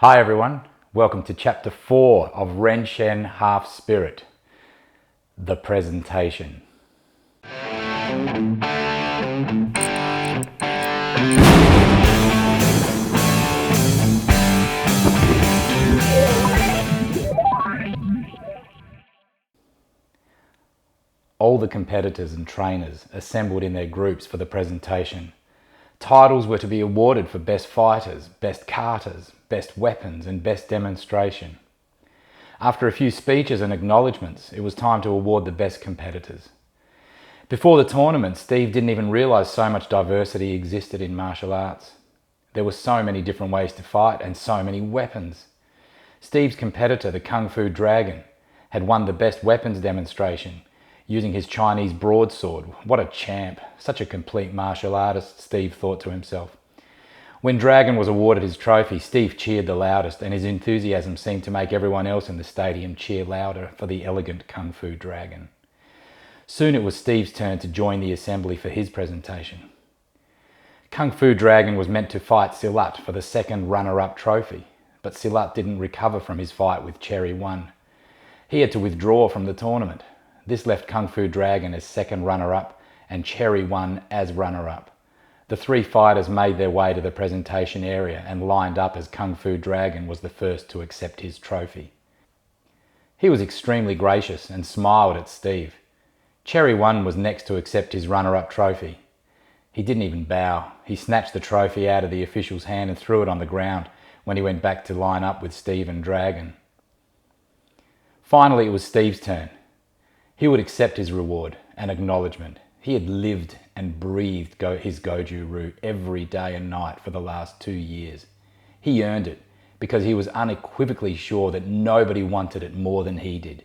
Hi everyone, welcome to chapter 4 of REN-SHEN Half Spirit, the presentation. All the competitors and trainers assembled in their groups for the presentation. Titles were to be awarded for best fighters, best karters, best weapons and best demonstration. After a few speeches and acknowledgements, it was time to award the best competitors. Before the tournament, Steve didn't even realise so much diversity existed in martial arts. There were so many different ways to fight and so many weapons. Steve's competitor, the Kung Fu Dragon, had won the best weapons demonstration, using his Chinese broadsword. What a champ, such a complete martial artist, Steve thought to himself. When Dragon was awarded his trophy, Steve cheered the loudest, and his enthusiasm seemed to make everyone else in the stadium cheer louder for the elegant Kung Fu Dragon. Soon it was Steve's turn to join the assembly for his presentation. Kung Fu Dragon was meant to fight Silat for the second runner-up trophy, but Silat didn't recover from his fight with Cherry 1. He had to withdraw from the tournament. This left Kung Fu Dragon as second runner-up and Cherry 1 as runner-up. The three fighters made their way to the presentation area and lined up as Kung Fu Dragon was the first to accept his trophy. He was extremely gracious and smiled at Steve. Cherry 1 was next to accept his runner-up trophy. He didn't even bow. He snatched the trophy out of the official's hand and threw it on the ground when he went back to line up with Steve and Dragon. Finally, it was Steve's turn. He would accept his reward and acknowledgement. He had lived and breathed his Goju-Ryu every day and night for the last 2 years. He earned it because he was unequivocally sure that nobody wanted it more than he did.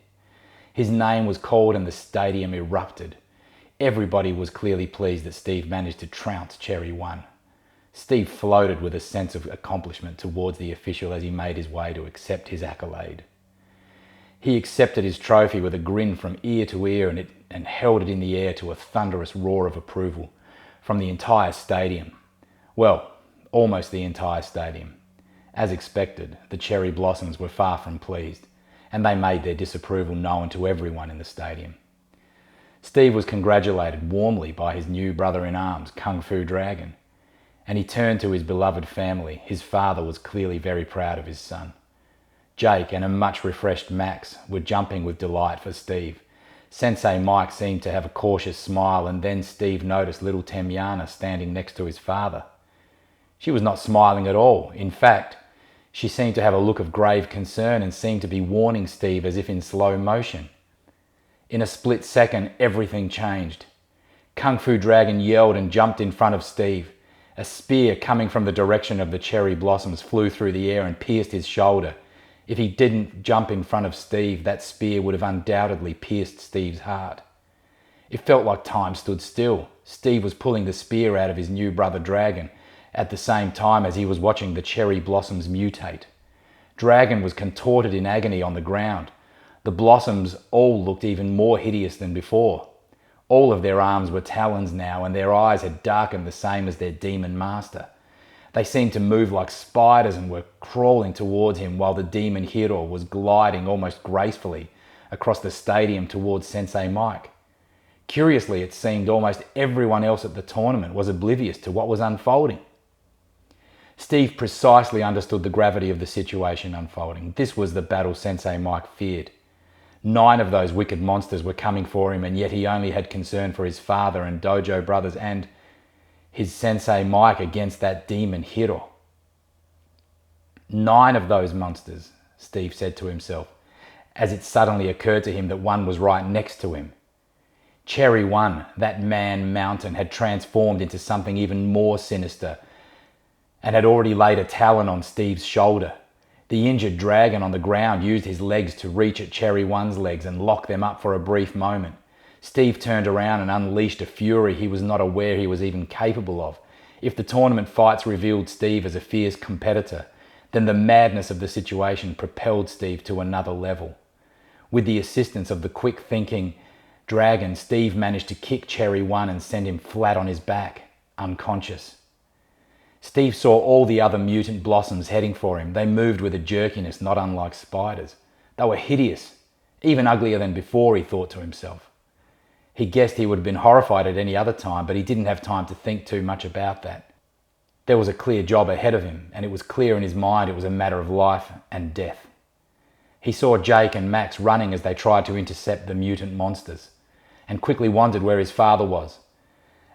His name was called and the stadium erupted. Everybody was clearly pleased that Steve managed to trounce Cherry 1. Steve floated with a sense of accomplishment towards the official as he made his way to accept his accolade. He accepted his trophy with a grin from ear to ear and held it in the air to a thunderous roar of approval from the entire stadium. Well, almost the entire stadium. As expected, the cherry blossoms were far from pleased, and they made their disapproval known to everyone in the stadium. Steve was congratulated warmly by his new brother-in-arms, Kung Fu Dragon, and he turned to his beloved family. His father was clearly very proud of his son. Jake and a much refreshed Max were jumping with delight for Steve. Sensei Mike seemed to have a cautious smile, and then Steve noticed little Temyana standing next to his father. She was not smiling at all. In fact, she seemed to have a look of grave concern and seemed to be warning Steve as if in slow motion. In a split second, everything changed. Kung Fu Dragon yelled and jumped in front of Steve. A spear coming from the direction of the cherry blossoms flew through the air and pierced his shoulder. If he didn't jump in front of Steve, that spear would have undoubtedly pierced Steve's heart. It felt like time stood still. Steve was pulling the spear out of his new brother Dragon at the same time as he was watching the cherry blossoms mutate. Dragon was contorted in agony on the ground. The blossoms all looked even more hideous than before. All of their arms were talons now, and their eyes had darkened the same as their demon master. They seemed to move like spiders and were crawling towards him while the demon hero was gliding almost gracefully across the stadium towards Sensei Mike. Curiously, it seemed almost everyone else at the tournament was oblivious to what was unfolding. Steve precisely understood the gravity of the situation unfolding. This was the battle Sensei Mike feared. 9 of those wicked monsters were coming for him, and yet he only had concern for his father and dojo brothers and his Sensei Mike against that demon hero. 9 of those monsters, Steve said to himself, as it suddenly occurred to him that one was right next to him. Cherry 1, that man mountain, had transformed into something even more sinister and had already laid a talon on Steve's shoulder. The injured dragon on the ground used his legs to reach at Cherry 1's legs and lock them up for a brief moment. Steve turned around and unleashed a fury he was not aware he was even capable of. If the tournament fights revealed Steve as a fierce competitor, then the madness of the situation propelled Steve to another level. With the assistance of the quick-thinking dragon, Steve managed to kick Cherry 1 and send him flat on his back, unconscious. Steve saw all the other mutant blossoms heading for him. They moved with a jerkiness not unlike spiders. They were hideous, even uglier than before, he thought to himself. He guessed he would have been horrified at any other time, but he didn't have time to think too much about that. There was a clear job ahead of him, and it was clear in his mind it was a matter of life and death. He saw Jake and Max running as they tried to intercept the mutant monsters, and quickly wondered where his father was.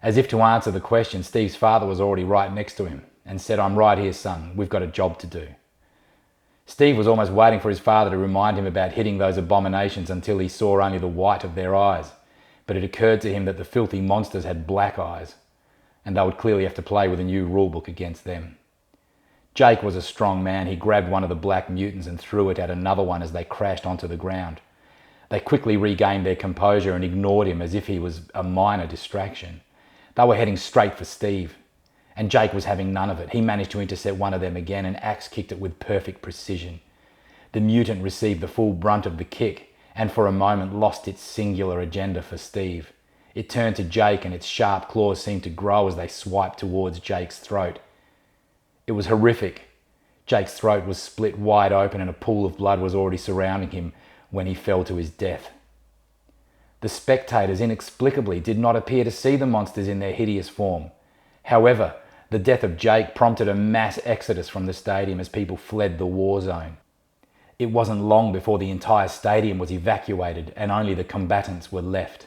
As if to answer the question, Steve's father was already right next to him and said, "I'm right here, son. We've got a job to do." Steve was almost waiting for his father to remind him about hitting those abominations until he saw only the white of their eyes. But it occurred to him that the filthy monsters had black eyes, and they would clearly have to play with a new rulebook against them. Jake was a strong man. He grabbed one of the black mutants and threw it at another one as they crashed onto the ground. They quickly regained their composure and ignored him as if he was a minor distraction. They were heading straight for Steve, and Jake was having none of it. He managed to intercept one of them again and axe-kicked it with perfect precision. The mutant received the full brunt of the kick, and for a moment lost its singular agenda for Steve. It turned to Jake, and its sharp claws seemed to grow as they swiped towards Jake's throat. It was horrific. Jake's throat was split wide open, and a pool of blood was already surrounding him when he fell to his death. The spectators inexplicably did not appear to see the monsters in their hideous form. However, the death of Jake prompted a mass exodus from the stadium as people fled the war zone. It wasn't long before the entire stadium was evacuated and only the combatants were left.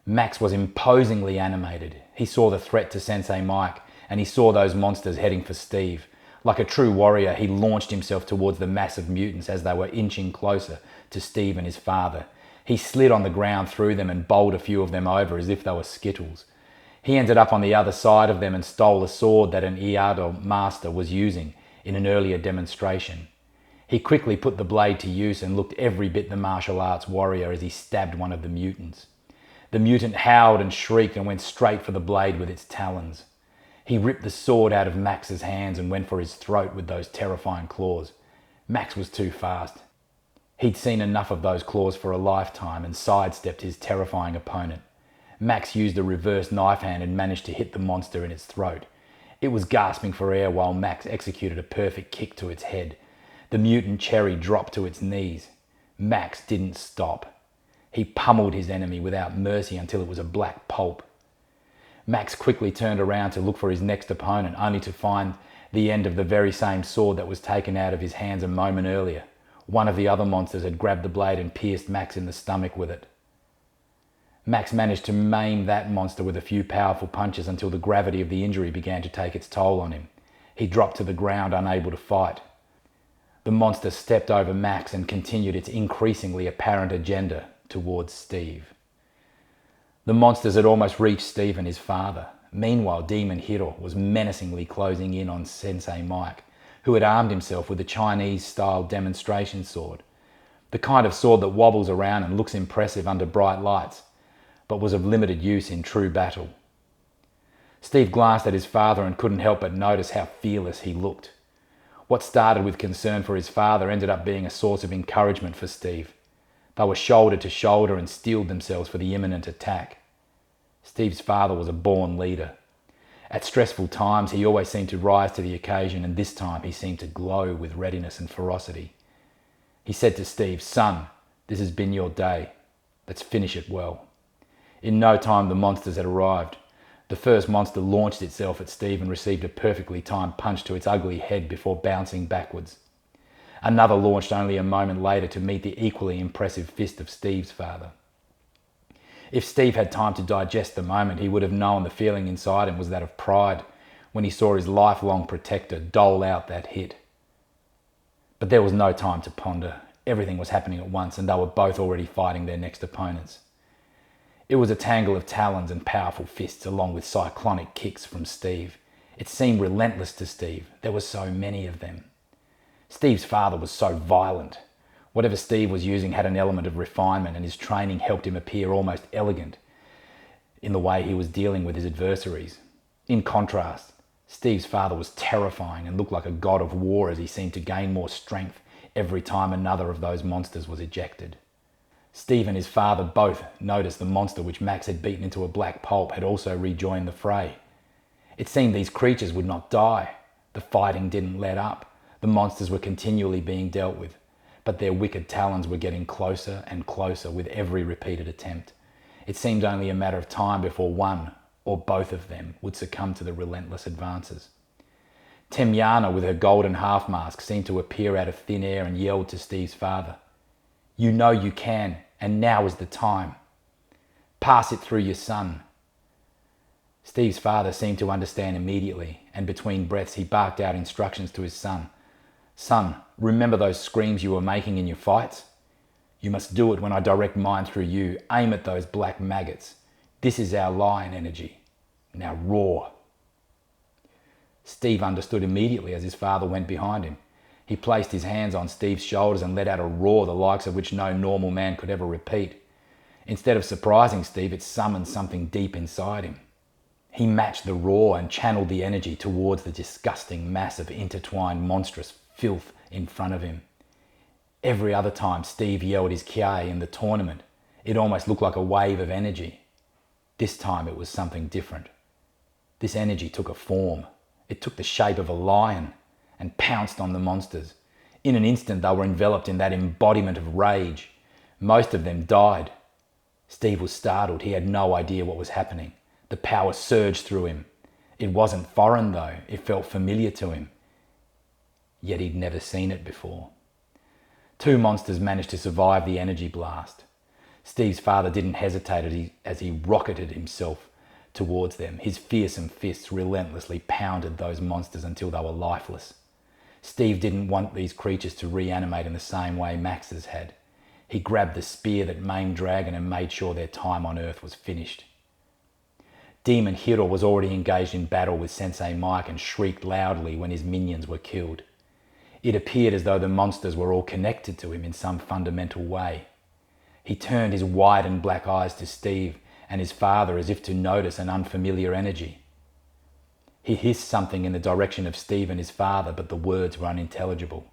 Max was imposingly animated. He saw the threat to Sensei Mike, and he saw those monsters heading for Steve. Like a true warrior, he launched himself towards the massive mutants as they were inching closer to Steve and his father. He slid on the ground through them and bowled a few of them over as if they were skittles. He ended up on the other side of them and stole a sword that an Iado master was using in an earlier demonstration. He quickly put the blade to use and looked every bit the martial arts warrior as he stabbed one of the mutants. The mutant howled and shrieked and went straight for the blade with its talons. He ripped the sword out of Max's hands and went for his throat with those terrifying claws. Max was too fast. He'd seen enough of those claws for a lifetime and sidestepped his terrifying opponent. Max used a reverse knife hand and managed to hit the monster in its throat. It was gasping for air while Max executed a perfect kick to its head. The mutant cherry dropped to its knees. Max didn't stop. He pummeled his enemy without mercy until it was a black pulp. Max quickly turned around to look for his next opponent, only to find the end of the very same sword that was taken out of his hands a moment earlier. One of the other monsters had grabbed the blade and pierced Max in the stomach with it. Max managed to maim that monster with a few powerful punches until the gravity of the injury began to take its toll on him. He dropped to the ground, unable to fight. The monster stepped over Max and continued its increasingly apparent agenda towards Steve. The monsters had almost reached Steve and his father. Meanwhile, Demon Hiro was menacingly closing in on Sensei Mike, who had armed himself with a Chinese-style demonstration sword. The kind of sword that wobbles around and looks impressive under bright lights, but was of limited use in true battle. Steve glanced at his father and couldn't help but notice how fearless he looked. What started with concern for his father ended up being a source of encouragement for Steve. They were shoulder to shoulder and steeled themselves for the imminent attack. Steve's father was a born leader. At stressful times, he always seemed to rise to the occasion, and this time he seemed to glow with readiness and ferocity. He said to Steve, "Son, this has been your day. Let's finish it well." In no time, the monsters had arrived. The first monster launched itself at Steve and received a perfectly timed punch to its ugly head before bouncing backwards. Another launched only a moment later to meet the equally impressive fist of Steve's father. If Steve had time to digest the moment, he would have known the feeling inside him was that of pride when he saw his lifelong protector dole out that hit. But there was no time to ponder. Everything was happening at once, and they were both already fighting their next opponents. It was a tangle of talons and powerful fists along with cyclonic kicks from Steve. It seemed relentless to Steve. There were so many of them. Steve's father was so violent. Whatever Steve was using had an element of refinement, and his training helped him appear almost elegant in the way he was dealing with his adversaries. In contrast, Steve's father was terrifying and looked like a god of war as he seemed to gain more strength every time another of those monsters was ejected. Steve and his father both noticed the monster which Max had beaten into a black pulp had also rejoined the fray. It seemed these creatures would not die. The fighting didn't let up. The monsters were continually being dealt with, but their wicked talons were getting closer and closer with every repeated attempt. It seemed only a matter of time before one or both of them would succumb to the relentless advances. Temyana, with her golden half mask, seemed to appear out of thin air and yelled to Steve's father, "You know you can, and now is the time. Pass it through your son." Steve's father seemed to understand immediately, and between breaths he barked out instructions to his son. "Son, remember those screams you were making in your fights? You must do it when I direct mine through you. Aim at those black maggots. This is our lion energy. Now roar." Steve understood immediately as his father went behind him. He placed his hands on Steve's shoulders and let out a roar the likes of which no normal man could ever repeat. Instead of surprising Steve, it summoned something deep inside him. He matched the roar and channeled the energy towards the disgusting mass of intertwined monstrous filth in front of him. Every other time Steve yelled his kia in the tournament, it almost looked like a wave of energy. This time it was something different. This energy took a form. It took the shape of a lion and pounced on the monsters. In an instant they were enveloped in that embodiment of rage. Most of them died. Steve was startled. He had no idea what was happening. The power surged through him. It wasn't foreign though. It felt familiar to him. Yet he'd never seen it before. 2 monsters managed to survive the energy blast. Steve's father didn't hesitate as he rocketed himself towards them. His fearsome fists relentlessly pounded those monsters until they were lifeless. Steve didn't want these creatures to reanimate in the same way Max's had. He grabbed the spear that maimed Dragon and made sure their time on Earth was finished. Demon Hiro was already engaged in battle with Sensei Mike and shrieked loudly when his minions were killed. It appeared as though the monsters were all connected to him in some fundamental way. He turned his wide and black eyes to Steve and his father as if to notice an unfamiliar energy. He hissed something in the direction of Steve and his father, but the words were unintelligible.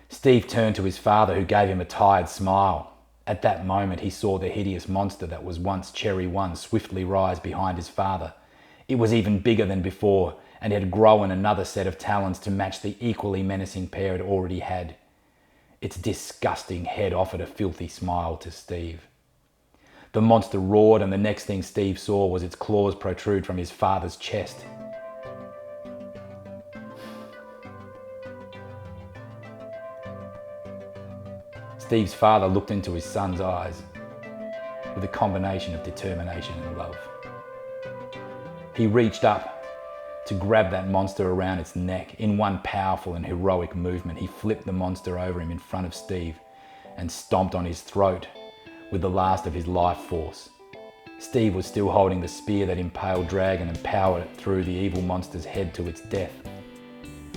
Steve turned to his father, who gave him a tired smile. At that moment he saw the hideous monster that was once Cherry One swiftly rise behind his father. It was even bigger than before, and had grown another set of talons to match the equally menacing pair it already had. Its disgusting head offered a filthy smile to Steve. The monster roared, and the next thing Steve saw was its claws protrude from his father's chest. Steve's father looked into his son's eyes with a combination of determination and love. He reached up to grab that monster around its neck. In one powerful and heroic movement, he flipped the monster over him in front of Steve and stomped on his throat with the last of his life force. Steve was still holding the spear that impaled Dragon and powered it through the evil monster's head to its death.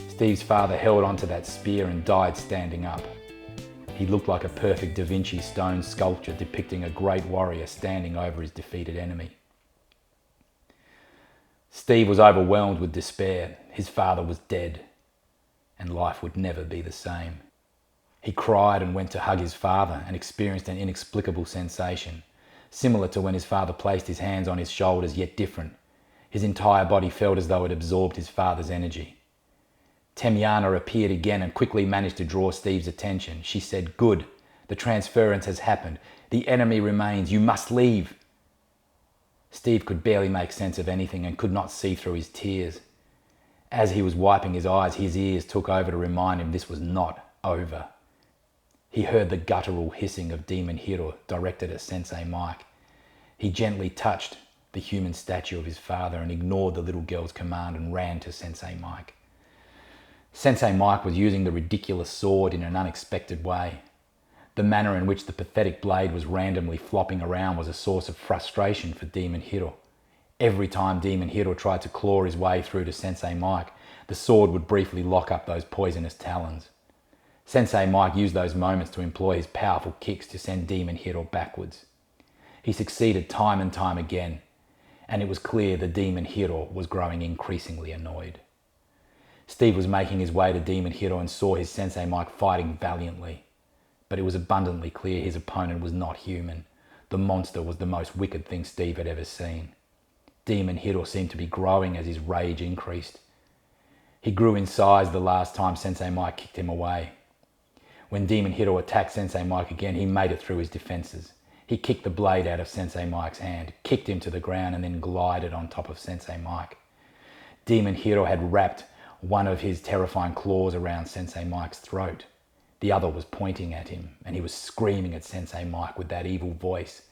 Steve's father held onto that spear and died standing up. He looked like a perfect Da Vinci stone sculpture depicting a great warrior standing over his defeated enemy. Steve was overwhelmed with despair. His father was dead, and life would never be the same. He cried and went to hug his father and experienced an inexplicable sensation, similar to when his father placed his hands on his shoulders, yet different. His entire body felt as though it absorbed his father's energy. Temyana appeared again and quickly managed to draw Steve's attention. She said, "Good, the transference has happened. The enemy remains. You must leave." Steve could barely make sense of anything and could not see through his tears. As he was wiping his eyes, his ears took over to remind him this was not over. He heard the guttural hissing of Demon Hiro directed at Sensei Mike. He gently touched the human statue of his father and ignored the little girl's command and ran to Sensei Mike. Sensei Mike was using the ridiculous sword in an unexpected way. The manner in which the pathetic blade was randomly flopping around was a source of frustration for Demon Hiro. Every time Demon Hiro tried to claw his way through to Sensei Mike, the sword would briefly lock up those poisonous talons. Sensei Mike used those moments to employ his powerful kicks to send Demon Hiro backwards. He succeeded time and time again, and it was clear the Demon Hiro was growing increasingly annoyed. Steve was making his way to Demon Hiro and saw his Sensei Mike fighting valiantly. But it was abundantly clear his opponent was not human. The monster was the most wicked thing Steve had ever seen. Demon Hiro seemed to be growing as his rage increased. He grew in size the last time Sensei Mike kicked him away. When Demon Hiro attacked Sensei Mike again, he made it through his defenses. He kicked the blade out of Sensei Mike's hand, kicked him to the ground, and then glided on top of Sensei Mike. Demon Hiro had wrapped one of his terrifying claws around Sensei Mike's throat. The other was pointing at him, and he was screaming at Sensei Mike with that evil voice.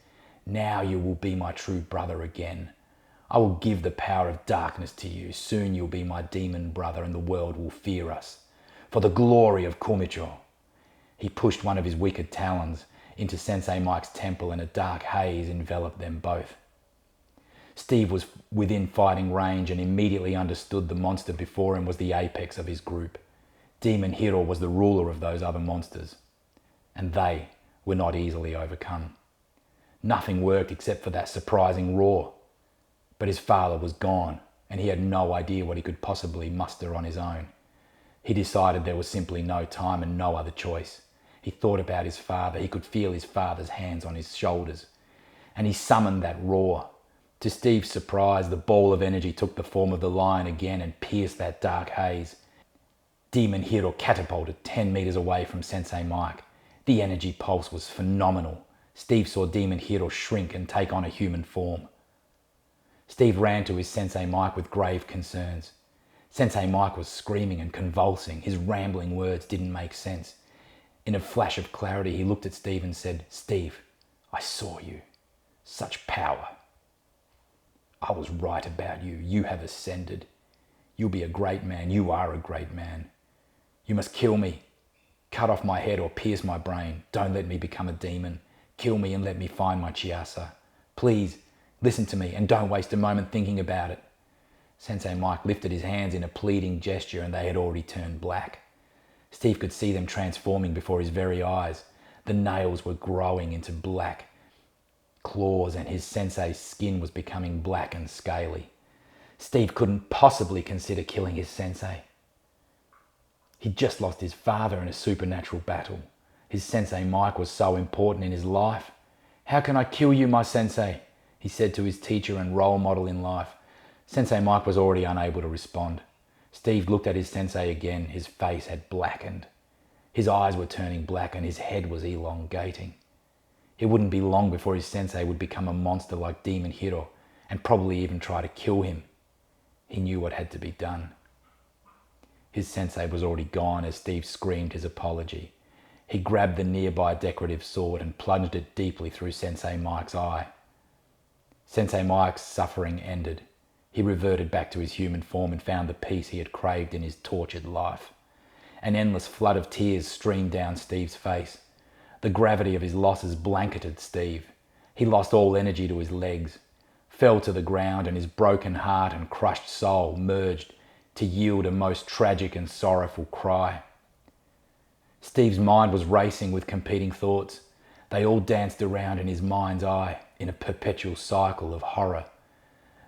"Now you will be my true brother again. I will give the power of darkness to you. Soon you'll be my demon brother and the world will fear us. For the glory of Kumicho." He pushed one of his wicked talons into Sensei Mike's temple and a dark haze enveloped them both. Steve was within fighting range and immediately understood the monster before him was the apex of his group. Demon Hiro was the ruler of those other monsters, and they were not easily overcome. Nothing worked except for that surprising roar. But his father was gone, and he had no idea what he could possibly muster on his own. He decided there was simply no time and no other choice. He thought about his father. He could feel his father's hands on his shoulders, and he summoned that roar. To Steve's surprise, the ball of energy took the form of the lion again and pierced that dark haze. Demon Hiro catapulted 10 meters away from Sensei Mike. The energy pulse was phenomenal. Steve saw Demon Hiro shrink and take on a human form. Steve ran to his Sensei Mike with grave concerns. Sensei Mike was screaming and convulsing. His rambling words didn't make sense. In a flash of clarity, he looked at Steve and said, "Steve, I saw you. Such power. I was right about you. You have ascended. You'll be a great man. You are a great man. You must kill me. Cut off my head or pierce my brain. Don't let me become a demon. Kill me and let me find my Chiasa. Please, listen to me and don't waste a moment thinking about it." Sensei Mike lifted his hands in a pleading gesture and they had already turned black. Steve could see them transforming before his very eyes. The nails were growing into black claws and his sensei's skin was becoming black and scaly. Steve couldn't possibly consider killing his sensei. He'd just lost his father in a supernatural battle. His Sensei Mike was so important in his life. "How can I kill you, my sensei?" he said to his teacher and role model in life. Sensei Mike was already unable to respond. Steve looked at his sensei again. His face had blackened. His eyes were turning black and his head was elongating. It wouldn't be long before his sensei would become a monster like Demon Hiro and probably even try to kill him. He knew what had to be done. His sensei was already gone as Steve screamed his apology. He grabbed the nearby decorative sword and plunged it deeply through Sensei Mike's eye. Sensei Mike's suffering ended. He reverted back to his human form and found the peace he had craved in his tortured life. An endless flood of tears streamed down Steve's face. The gravity of his losses blanketed Steve. He lost all energy to his legs, fell to the ground, and his broken heart and crushed soul merged to yield a most tragic and sorrowful cry. Steve's mind was racing with competing thoughts. They all danced around in his mind's eye in a perpetual cycle of horror.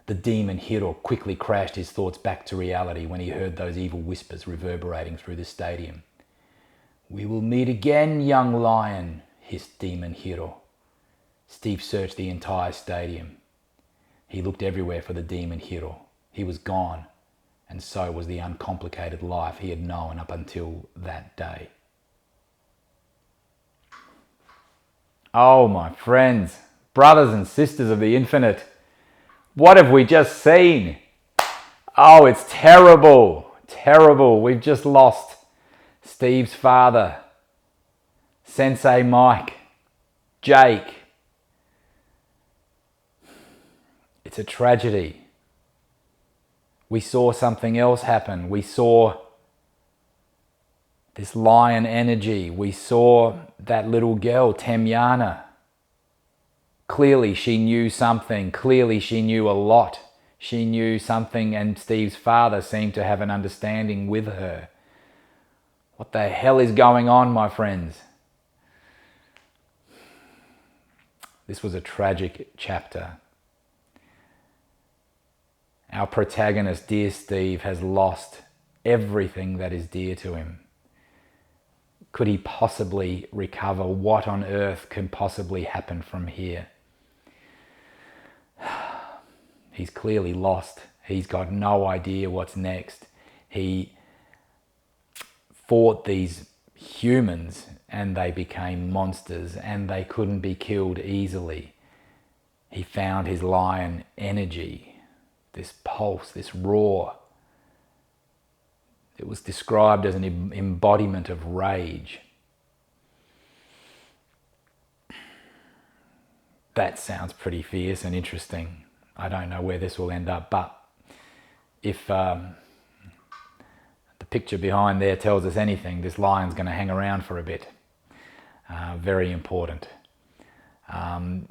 The Demon Hiro quickly crashed his thoughts back to reality when he heard those evil whispers reverberating through the stadium. "We will meet again, young lion," hissed Demon Hiro. Steve searched the entire stadium. He looked everywhere for the Demon Hiro. He was gone, and so was the uncomplicated life he had known up until that day. Oh, my friends, brothers and sisters of the infinite, what have we just seen? Oh, it's terrible, terrible. We've just lost Steve's father, Sensei Mike, Jake. It's a tragedy. We saw something else happen. We saw this lion energy. We saw that little girl, Temyana. Clearly she knew something. Clearly she knew a lot. She knew something, and Steve's father seemed to have an understanding with her. What the hell is going on, my friends? This was a tragic chapter. Our protagonist, dear Steve, has lost everything that is dear to him. Could he possibly recover? What on earth can possibly happen from here? He's clearly lost. He's got no idea what's next. He fought these humans and they became monsters and they couldn't be killed easily. He found his lion energy, this pulse, this roar. It was described as an embodiment of rage. That sounds pretty fierce and interesting. I don't know where this will end up, but if the picture behind there tells us anything, this lion's going to hang around for a bit. Very important.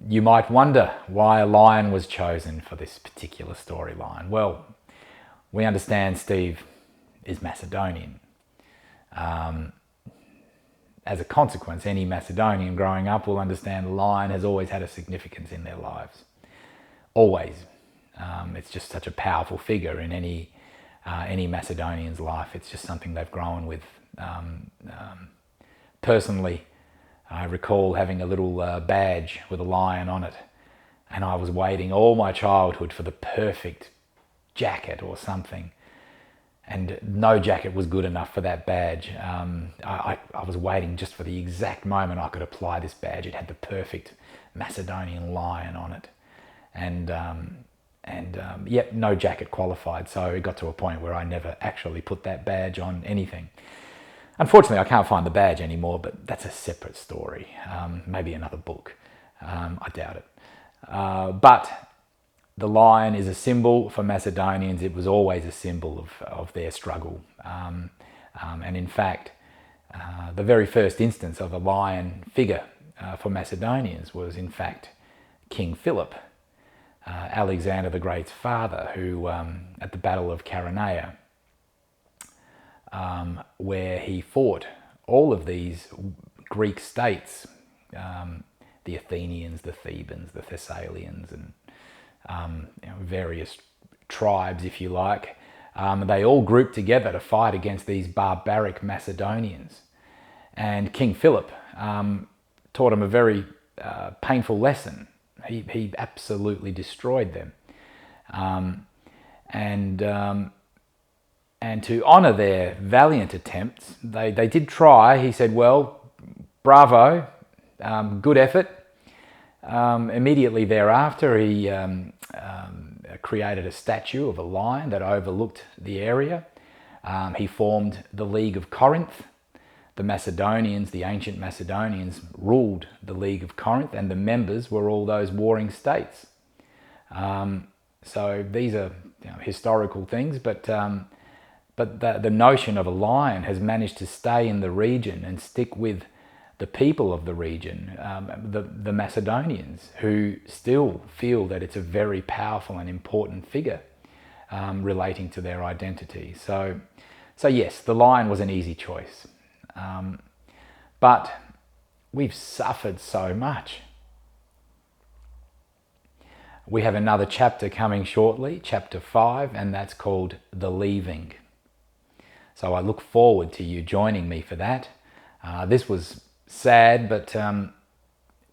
You might wonder why a lion was chosen for this particular storyline. Well, we understand Steve is Macedonian. As a consequence, any Macedonian growing up will understand the lion has always had a significance in their lives. Always. It's just such a powerful figure in any Macedonian's life. It's just something they've grown with. Personally, I recall having a little badge with a lion on it, and I was waiting all my childhood for the perfect jacket or something, and no jacket was good enough for that badge. I was waiting just for the exact moment I could apply this badge. It had the perfect Macedonian lion on it, and yep, no jacket qualified. So it got to a point where I never actually put that badge on anything. Unfortunately, I can't find the badge anymore, but that's a separate story. Maybe another book. I doubt it. But the lion is a symbol for Macedonians. It was always a symbol of their struggle. And in fact, the very first instance of a lion figure for Macedonians was in fact King Philip, Alexander the Great's father, who at the Battle of Chaeronea, where he fought all of these Greek states, the Athenians, the Thebans, the Thessalians, and various tribes, if you like. They all grouped together to fight against these barbaric Macedonians. And King Philip taught them a very painful lesson. He absolutely destroyed them. And to honour their valiant attempts, they did try. He said, well, bravo, good effort. Immediately thereafter, he created a statue of a lion that overlooked the area. He formed the League of Corinth. The Macedonians, the ancient Macedonians, ruled the League of Corinth, and the members were all those warring states. So these are historical things, but the notion of a lion has managed to stay in the region and stick with the people of the region, the Macedonians, who still feel that it's a very powerful and important figure relating to their identity. So yes, the lion was an easy choice. But we've suffered so much. We have another chapter coming shortly, chapter 5, and that's called The Leaving. So I look forward to you joining me for that. This was sad, but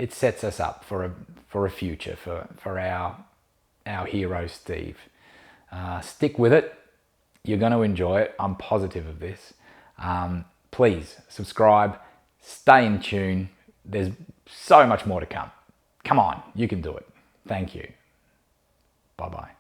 it sets us up for a future for our hero Steve. Stick with it. You're going to enjoy it. I'm positive of this. Please subscribe. Stay in tune. There's so much more to come. Come on, you can do it. Thank you. Bye-bye.